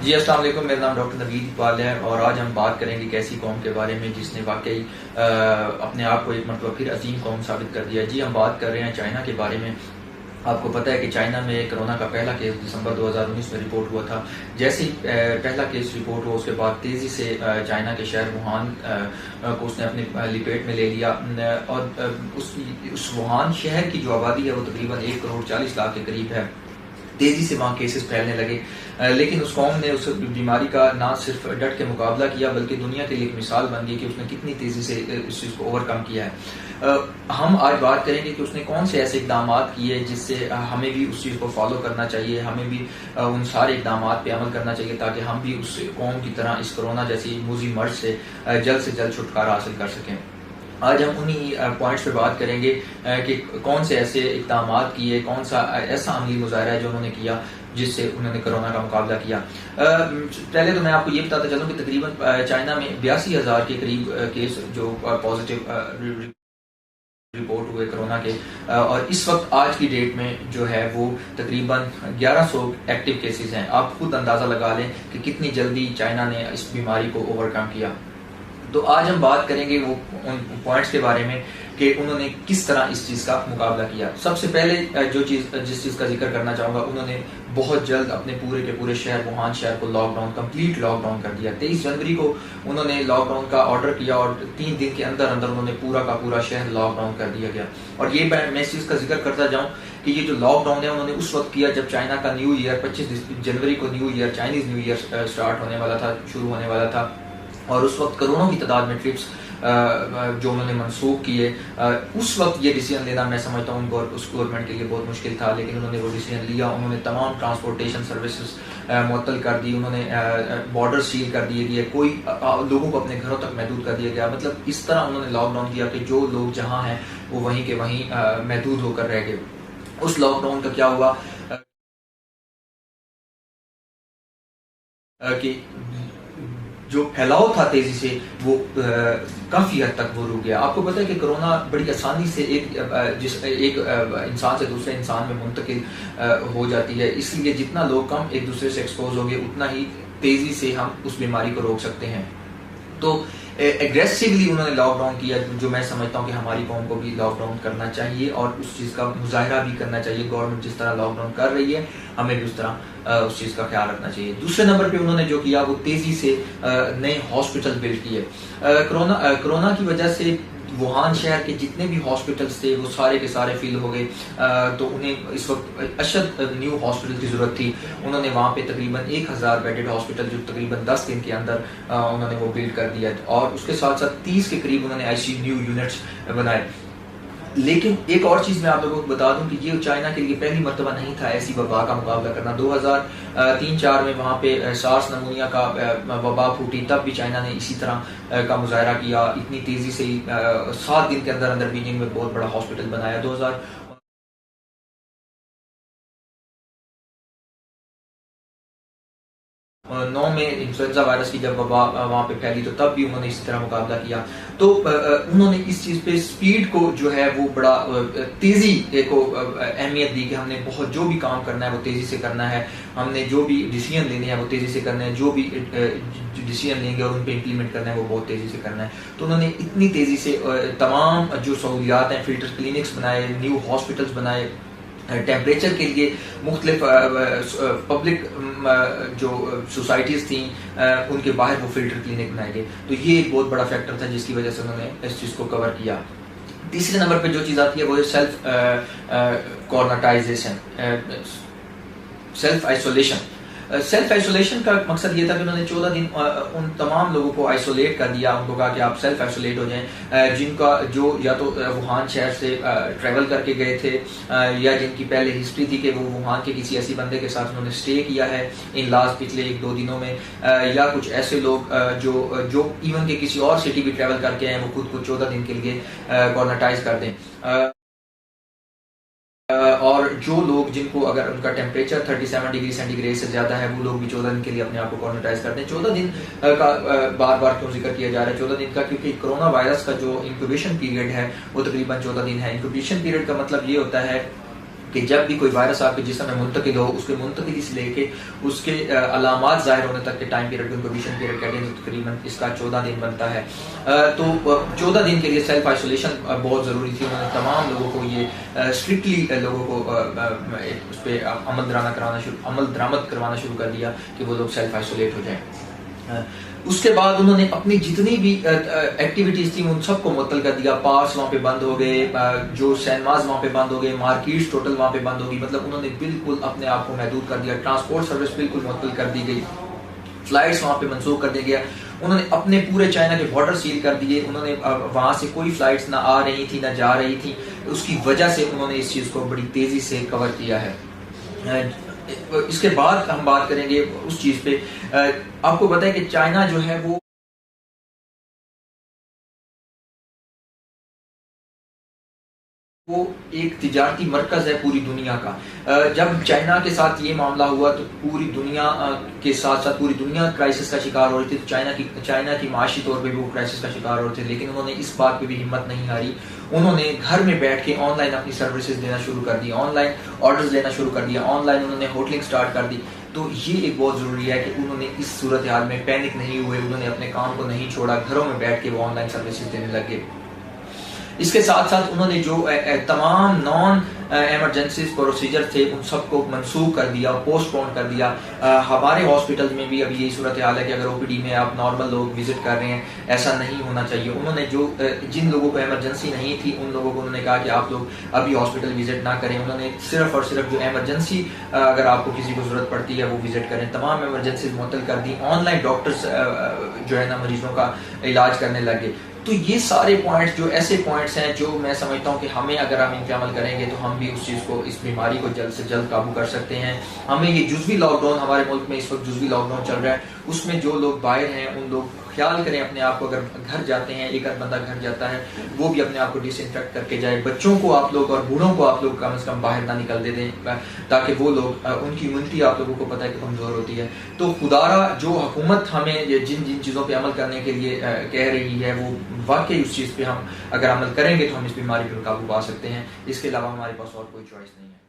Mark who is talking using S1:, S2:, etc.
S1: جی السلام علیکم، میرا نام ڈاکٹر نوید اقبال ہے اور آج ہم بات کریں گے ایک ایسی قوم کے بارے میں جس نے واقعی اپنے آپ کو ایک مرتبہ پھر عظیم قوم ثابت کر دیا. جی ہم بات کر رہے ہیں چائنا کے بارے میں. آپ کو پتہ ہے کہ چائنا میں کرونا کا پہلا کیس دسمبر 2019 میں رپورٹ ہوا تھا. جیسے ہی پہلا کیس رپورٹ ہوا اس کے بعد تیزی سے چائنا کے شہر ووہان کو اس نے اپنے لپیٹ میں لے لیا اور اس ووہان شہر کی جو آبادی ہے وہ تقریباً 1,40,00,000 کے قریب ہے. تیزی سے وہاں کیسز پھیلنے لگے، لیکن اس قوم نے اس بیماری کا نہ صرف ڈٹ کے مقابلہ کیا بلکہ دنیا کے لیے ایک مثال بن گئی کہ اس نے کتنی تیزی سے اس چیز کو اوور کم کیا ہے. ہم آج بات کریں گے کہ اس نے کون سے ایسے اقدامات کیے جس سے ہمیں بھی اس چیز کو فالو کرنا چاہیے، ہمیں بھی ان سارے اقدامات پہ عمل کرنا چاہیے تاکہ ہم بھی اس قوم کی طرح اس کرونا جیسی موذی مرض سے جلد چھٹکارا حاصل کر سکیں. آج ہم انہی پوائنٹس پہ بات کریں گے کہ کون سے ایسے اقدامات کیے، کون سا ایسا عملی مظاہرہ ہے جو انہوں نے کیا جس سے انہوں نے کرونا کا مقابلہ کیا. پہلے تو میں آپ کو یہ بتاتا چلوں کہ تقریباً چائنا میں 82,000 کے قریب کیس جو پازیٹیو رپورٹ ہوئے کرونا کے، اور اس وقت آج کی ڈیٹ میں جو ہے وہ تقریباً 1100 ایکٹیو کیسز ہیں. آپ خود اندازہ لگا لیں کہ کتنی جلدی چائنا نے اس بیماری کو اوور کم کیا. تو آج ہم بات کریں گے وہ ان پوائنٹس کے بارے میں کہ انہوں نے کس طرح اس چیز کا مقابلہ کیا. سب سے پہلے جس چیز کا ذکر کرنا چاہوں گا، انہوں نے بہت جلد اپنے پورے کے پورے شہر ووہان شہر کو کمپلیٹ لاک ڈاؤن کر دیا. 23 جنوری کو انہوں نے لاک ڈاؤن کا آرڈر کیا اور 3 دن کے اندر انہوں نے پورا کا پورا شہر لاک ڈاؤن کر دیا گیا. اور یہ میں اس چیز کا ذکر کرتا جاؤں کہ یہ جو لاک ڈاؤن ہے انہوں نے اس وقت کیا جب چائنا کا نیو ایئر 25 جنوری کو چائنیز نیو ایئر سٹارٹ ہونے والا تھا، شروع ہونے والا تھا. اور اس وقت کروڑوں کی تعداد میں ٹرپس جو انہوں نے منسوخ کیے. اس وقت یہ ڈیسیژن لینا میں سمجھتا ہوں اس گورنمنٹ کے لیے بہت مشکل تھا، لیکن انہوں نے وہ ڈیسیژن لیا. انہوں نے تمام ٹرانسپورٹیشن سروسز معطل کر دی، انہوں نے بارڈر سیل کر دیے گئے، کوئی لوگوں کو اپنے گھروں تک محدود کر دیا گیا. مطلب اس طرح انہوں نے لاک ڈاؤن کیا کہ جو لوگ جہاں ہیں وہ وہیں کے وہیں محدود ہو کر رہ گئے. اس لاک ڈاؤن کا کیا ہوا کہ جو پھیلاؤ تھا تیزی سے وہ کافی حد تک وہ رک گیا. آپ کو پتہ ہے کہ کرونا بڑی آسانی سے ایک انسان سے دوسرے انسان میں منتقل ہو جاتی ہے، اس لیے جتنا لوگ کم ایک دوسرے سے ایکسپوز ہو گئے اتنا ہی تیزی سے ہم اس بیماری کو روک سکتے ہیں. تو ایگریسولی انہوں نے لاک ڈاؤن کیا، جو میں سمجھتا ہوں کہ ہماری قوم کو بھی لاک ڈاؤن کرنا چاہیے اور اس چیز کا مظاہرہ بھی کرنا چاہیے. گورنمنٹ جس طرح لاک ڈاؤن کر رہی ہے ہمیں بھی اس طرح اس چیز کا خیال رکھنا چاہیے. دوسرے نمبر پہ انہوں نے جو کیا وہ تیزی سے نئے ہاسپٹل بلڈ کیے. کرونا کی وجہ سے ووہان شہر کے جتنے بھی ہاسپٹلس تھے وہ سارے کے سارے فیل ہو گئے، تو انہیں اس وقت اشد نیو ہاسپٹل کی ضرورت تھی. انہوں نے وہاں پہ تقریباً 1,000 بیڈڈ ہاسپٹل جو تقریباً 10 دن کے اندر انہوں نے وہ بلڈ کر دیا، اور اس کے ساتھ ساتھ 30 کے قریب انہوں نے ICU نیو یونٹس بنائے. لیکن ایک اور چیز میں آپ لوگوں کو بتا دوں کہ یہ چائنا کے لیے پہلی مرتبہ نہیں تھا ایسی وبا کا مقابلہ کرنا. 2003-04 میں وہاں پہ سارس نمونیا کا وبا پھوٹی، تب بھی چائنا نے اسی طرح کا مظاہرہ کیا. اتنی تیزی سے 7 دن کے اندر بیجنگ میں بہت بڑا ہاسپٹل بنایا. 2009 میں انفلوئنزا وائرس کی جب وبا وہاں پہ پھیلی تو تب بھی انہوں نے اسی طرح مقابلہ کیا. تو انہوں نے اس چیز پہ سپیڈ کو جو ہے وہ بڑا تیزی کو اہمیت دی کہ ہم نے بہت جو بھی کام کرنا ہے وہ تیزی سے کرنا ہے، ہم نے جو بھی ڈیسیژن لینے ہیں وہ تیزی سے کرنا ہے، جو بھی ڈیسیژن لیں گے اور ان پہ امپلیمنٹ کرنا ہے وہ بہت تیزی سے کرنا ہے. تو انہوں نے اتنی تیزی سے تمام جو سہولیات ہیں، فلٹر کلینکس بنائے، نیو ہاسپٹلس بنائے، ٹیمپریچر کے لیے مختلف پبلک جو سوسائٹیز تھیں ان کے باہر وہ فلٹر کلینک بنائے گئے. تو یہ ایک بہت بڑا فیکٹر تھا جس کی وجہ سے انہوں نے اس چیز کو کور کیا. تیسرے نمبر پہ جو چیز آتی ہے وہ ہے self quarantization, self isolation. Self isolation کا مقصد یہ تھا کہ انہوں نے 14 دن ان تمام لوگوں کو آئسولیٹ کر دیا. ان کو کہا کہ آپ سیلف آئسولیٹ ہو جائیں جن کا جو یا تو ووہان شہر سے ٹریول کر کے گئے تھے یا جن کی پہلے ہسٹری تھی کہ وہ ووہان کے کسی ایسی بندے کے ساتھ انہوں نے اسٹے کیا ہے ان لاسٹ پچھلے 1-2 دنوں میں، یا کچھ ایسے لوگ جو ایون کہ کسی اور سٹی بھی ٹریول کر کے ہیں وہ خود کو 14 دن کے لیے کورنٹائز کر دیں. اور جو لوگ جن کو اگر ان کا ٹیمپریچر 37 ڈگری سینٹی گریڈ سے زیادہ ہے وہ لوگ بھی 14 دن کے لیے اپنے آپ کو کورنٹائز کرتے ہیں. 14 دن کا بار بار کیوں ذکر کیا جا رہا ہے 14 دن کا؟ کیونکہ کرونا وائرس کا جو انکوبیشن پیریڈ ہے وہ تقریباً 14 دن ہے. انکوبیشن پیریڈ کا مطلب یہ ہوتا ہے کہ جب بھی کوئی وائرس آپ کے جسم میں منتقل ہو، اس کے منتقلی سے لے کے اس کے علامات ظاہر ہونے تک کے ٹائم پیریڈ کو انکوبیشن پیریڈ کہتے ہیں، تقریباً اس کا 14 دن بنتا ہے۔ تو 14 دن کے لیے سیلف آئسولیشن بہت ضروری تھی۔ انہوں نے تمام لوگوں کو یہ اسٹرکٹلی لوگوں کو اس پہ عمل درآمد کروانا شروع کر دیا کہ وہ لوگ سیلف آئسولیٹ ہو جائیں۔ اس کے بعد انہوں نے اپنی جتنی بھی ایکٹیویٹیز تھیں ان سب کو معطل کر دیا۔ پارکس وہاں پہ بند ہو گئے، جو سینماز وہاں پہ بند ہو گئے، مارکیٹس ٹوٹل وہاں پہ بند ہو گئی، مطلب انہوں نے بالکل اپنے آپ کو محدود کر دیا۔ ٹرانسپورٹ سروس بالکل معطل کر دی گئی، فلائٹس وہاں پہ منسوخ کر دیا گیا۔ انہوں نے اپنے پورے چائنا کے بارڈر سیل کر دیے، انہوں نے وہاں سے کوئی فلائٹس نہ آ رہی تھی نہ جا رہی تھی۔ اس کی وجہ سے انہوں نے اس چیز کو بڑی تیزی سے کور کیا ہے۔ اس کے بعد ہم بات کریں گے اس چیز پہ، آپ کو پتہ ہے کہ چائنا جو ہے وہ ایک تجارتی مرکز ہے پوری دنیا کا۔ جب چائنا کے ساتھ یہ معاملہ ہوا تو پوری دنیا کے ساتھ ساتھ پوری دنیا کرائسس کا شکار ہو رہی تھی، تو چائنا کی معاشی طور پہ بھی وہ کرائسس کا شکار ہو رہے تھے، لیکن انہوں نے اس بات پہ بھی ہمت نہیں ہاری۔ انہوں نے گھر میں بیٹھ کے آن لائن اپنی سروسز دینا شروع کر دی، آن لائن آرڈرز لینا شروع کر دیا، آن لائن انہوں نے ہوٹلنگ سٹارٹ کر دی۔ تو یہ ایک بہت ضروری ہے کہ انہوں نے اس صورتحال میں پینک نہیں ہوئے، انہوں نے اپنے کام کو نہیں چھوڑا، گھروں میں بیٹھ کے وہ آن لائن سروسز دینے لگے۔ اس کے ساتھ ساتھ انہوں نے جو تمام نان ایمرجنسیز پروسیجر تھے ان سب کو منسوخ کر دیا، پوسٹ پون کر دیا۔ ہمارے ہاسپٹل میں بھی ابھی یہی صورتحال ہے کہ اگر او پی ڈی میں آپ نارمل لوگ وزٹ کر رہے ہیں، ایسا نہیں ہونا چاہیے۔ انہوں نے جن لوگوں کو ایمرجنسی نہیں تھی ان لوگوں کو انہوں نے کہا کہ آپ لوگ ابھی ہاسپٹل وزٹ نہ کریں۔ انہوں نے صرف اور صرف جو ایمرجنسی اگر آپ کو کسی کو ضرورت پڑتی ہے وہ وزٹ کریں۔ تمام ایمرجنسیز معطل کر دی، آن لائن ڈاکٹرز جو ہے نا مریضوں کا علاج کرنے لگے۔ تو یہ سارے پوائنٹس جو ایسے پوائنٹس ہیں جو میں سمجھتا ہوں کہ ہمیں اگر ہم ان پہ عمل کریں گے تو ہم بھی اس چیز کو، اس بیماری کو جلد سے جلد قابو کر سکتے ہیں۔ ہمیں یہ جزوی لاک ڈاؤن، ہمارے ملک میں اس وقت جزوی لاک ڈاؤن چل رہا ہے، اس میں جو لوگ باہر ہیں ان لوگ خیال کریں اپنے آپ کو، اگر گھر جاتے ہیں، ایک بندہ گھر جاتا ہے وہ بھی اپنے آپ کو ڈس انفیکٹ کر کے جائے۔ بچوں کو آپ لوگ اور بوڑھوں کو آپ لوگ کم از کم باہر نہ نکل دیں تاکہ وہ لوگ، ان کی امیونٹی آپ لوگوں کو پتہ ہے کہ کمزور ہوتی ہے۔ تو خدارا جو حکومت ہمیں جن چیزوں پہ عمل کرنے کے لیے کہہ رہی ہے وہ واقعی اس چیز پہ ہم اگر عمل کریں گے تو ہم اس بیماری پہ قابو پا سکتے ہیں۔ اس کے علاوہ ہمارے پاس اور کوئی چوائس نہیں ہے۔